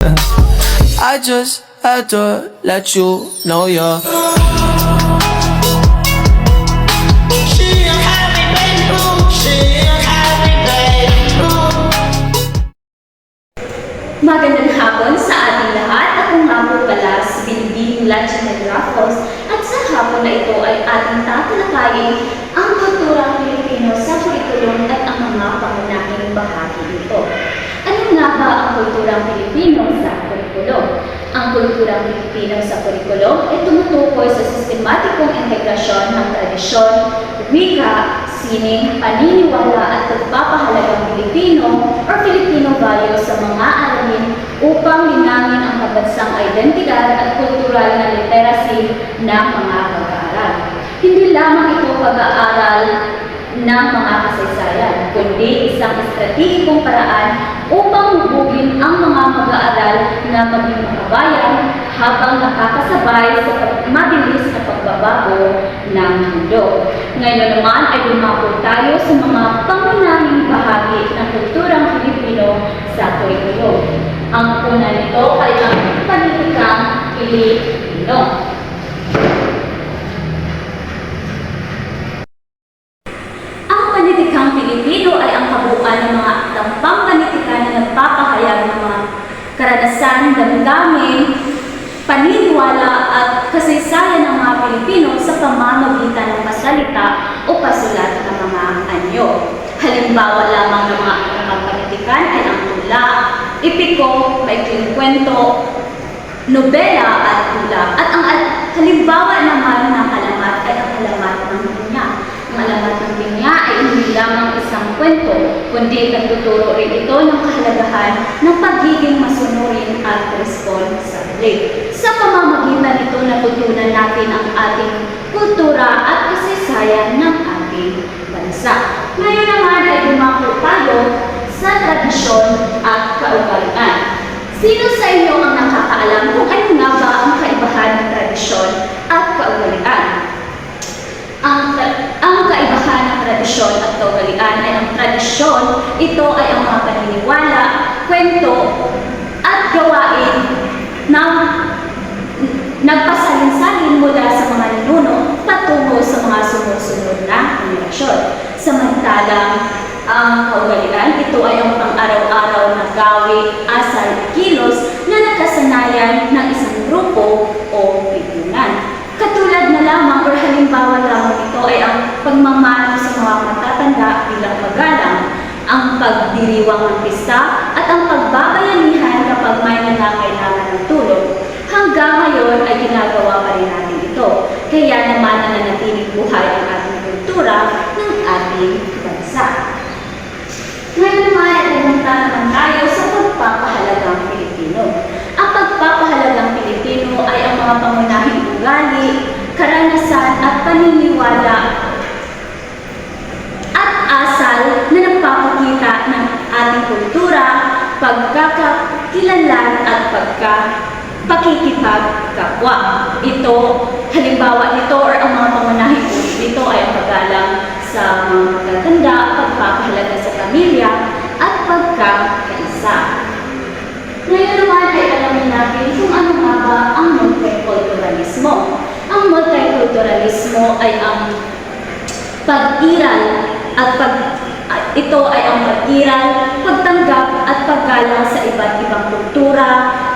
I just had to let you know you're Magandang hapon sa ating lahat. Ako nga po pala si Binibing Lachinel Raffles at sa hapon na ito ay ating tatalakayin ang kulturang Pilipino sa kurikulum at ang mga pangunahing bahagi nito. Ano nga ba ang kulturang Pilipino sa kurikulum? Ang kulturang Pilipino sa kurikulum ay tumutukoy sa sistematikong integrasyon ng tradisyon, wika, sining, paniniwala at pagpapahalagang Pilipino or Filipino values sa mga aralin upang linangin ang pambansang identidad at kultural na literacy ng mga pag-aaral. Hindi lamang ito pag-aaral ng mga kasaysayan, kundi isang estratehikong paraan upang hubugin ang mga mag-aaral na maging makabayan habang nakakasabay sa mabilis na pagbabago ng mundo. Ngayon naman ay lumapot tayo sa mga pangunahing bahagi ng kulturang Pilipino sa kurikulum. Ang una nito ay ang panitikang Pilipino. Ang panitikang Pilipino ay ang kabuuan ng mga tampang panitika na nagpapahayag ng mga karanasan, damdamin, paniniwala at kasaysayan ng mga Pilipino sa pamamagitan ng pasalita o pasulat ng mga anyo. Halimbawa lamang ng mga panitikan ay ang tula, epiko, maikling kwento, nobela at tula. At ang halimbawa naman ng alamat ay ang alamat ng pinya. Ang alamat ng pinya ay hindi lamang isang kwento, kundi nagtuturo rin ito ng kahalagahan ng pagiging masunurin at responsable. Sa pamamagitan nito, natutunan natin ang ating kultura at kasaysayan ng ating bansa. Ngayon naman ay dumako tayo sa tradisyon at kaugalian. Sino sa inyo ang nakakaalam kung ano nga ba ang kaibahan ng tradisyon at kaugalian? Ang kaibahan ng tradisyon at kaugalian ay ang tradisyon, ito ay ang mga paniniwala, kwento at gawain na nagpasalin-salin mula sa mga ninuno patungo sa mga sumusunod na henerasyon. Samantalang ang kaugalian, ito ay ang pang-araw-araw na gawi, asal, kilos na nakasanayan ng isang grupo o lipunan. Katulad na lamang o halimbawa lamang ito ay ang pagmamano sa mga matatanda bilang magalang, ang pagdiriwang ng pista at ang pagbabayanihan kapag may nangangailangan ng tulong. Hanggang ngayon ay ginagawa pa rin natin ito. Kaya naman nananatiling buhay ang ating kultura ng ating bansa. Ngayon naman ay pumunta naman tayo sa pagpapahalagang Pilipino. Ang pagpapahalagang Pilipino ay ang mga pangunahing ugali, karanasan at paniniwala at asal na nagpapakita ng ating kultura, pagkakakilanlan at pakikipagkapwa. Ito, halimbawa nito or ang mga pangunahing uri nito ay ang paggalang sa mga matatanda, pagpapahalaga sa pamilya at pagkakaisa. Ngayon naman ay alamin natin kung ano nga ba ang multiculturalismo. Ang multiculturalismo ay ang pag-iral at ito ay ang pag-iral, pagtanggap at paggalang sa iba't ibang kultura,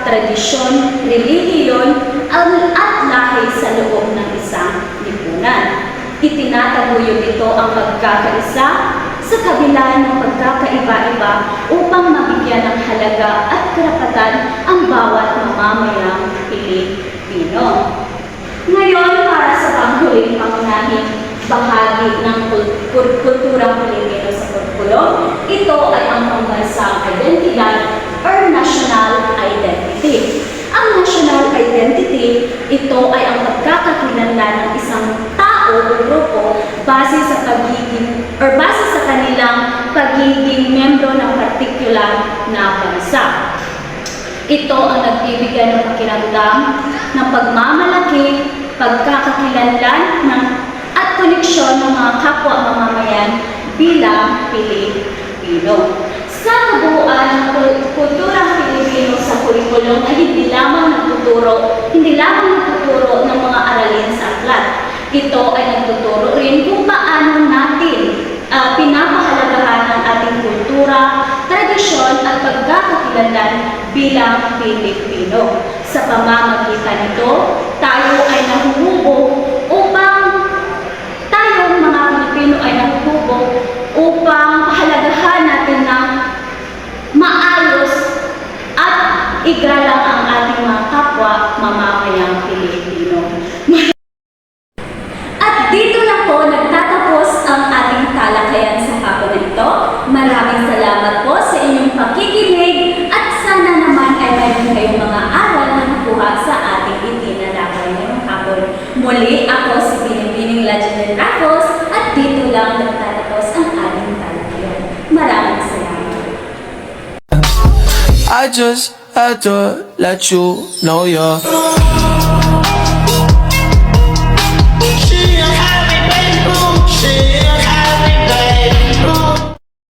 tradisyon, relihiyon at lahi sa loob ng isang lipunan. Itinataguyod ito ang pagkakaisa sa kabila ng pagkakaiba-iba upang mabigyan ng halaga at karapatan ang bawat mamamayang Pilipino. Ngayon, para sa panghuling pangunahing bahagi ng kulturang Pilipino sa kurikulum, ito ay ang pambansang identidad or national identity. Ang national identity, ito ay ang pagkakakilanlan ng isang tao o grupo base sa kanilang pagiging membro ng partikular na bansa. Ito ang nagbibigay ng pakiramdam ng pagmamalaki, pagkakakilanlan at koneksyon ng mga kapwa mamamayan bilang Pilipino. Sa kabuuan ng kulturang Pilipino sa kurikulum ay hindi lamang nagtuturo ng mga aralin sa aklat. Ito ay nagtuturo rin kung paano natin pinapahalagahan ang ating kultura, tradisyon at pagkakakilanlan bilang Pilipino. Sa pamamagitan nito, tayo ay nahuhubog tayong mga Pilipino ay nahuhubog upang pahalagahan natin ng maayos at igalang ang ating mga kapwa mamamayang Pilipino. At dito na po nagtatapos ang ating talakayan sa hapon na ito. Maraming salamat po sa inyong pakikinig at sana naman ay mayroon kayong mga aral na nakuha sa ating itinalakay ngayong hapon. Muli ako si Binibining Legend Raffles at dito lang nagtatapos ang ating talakayan. Maraming salamat. I just had to let you know you're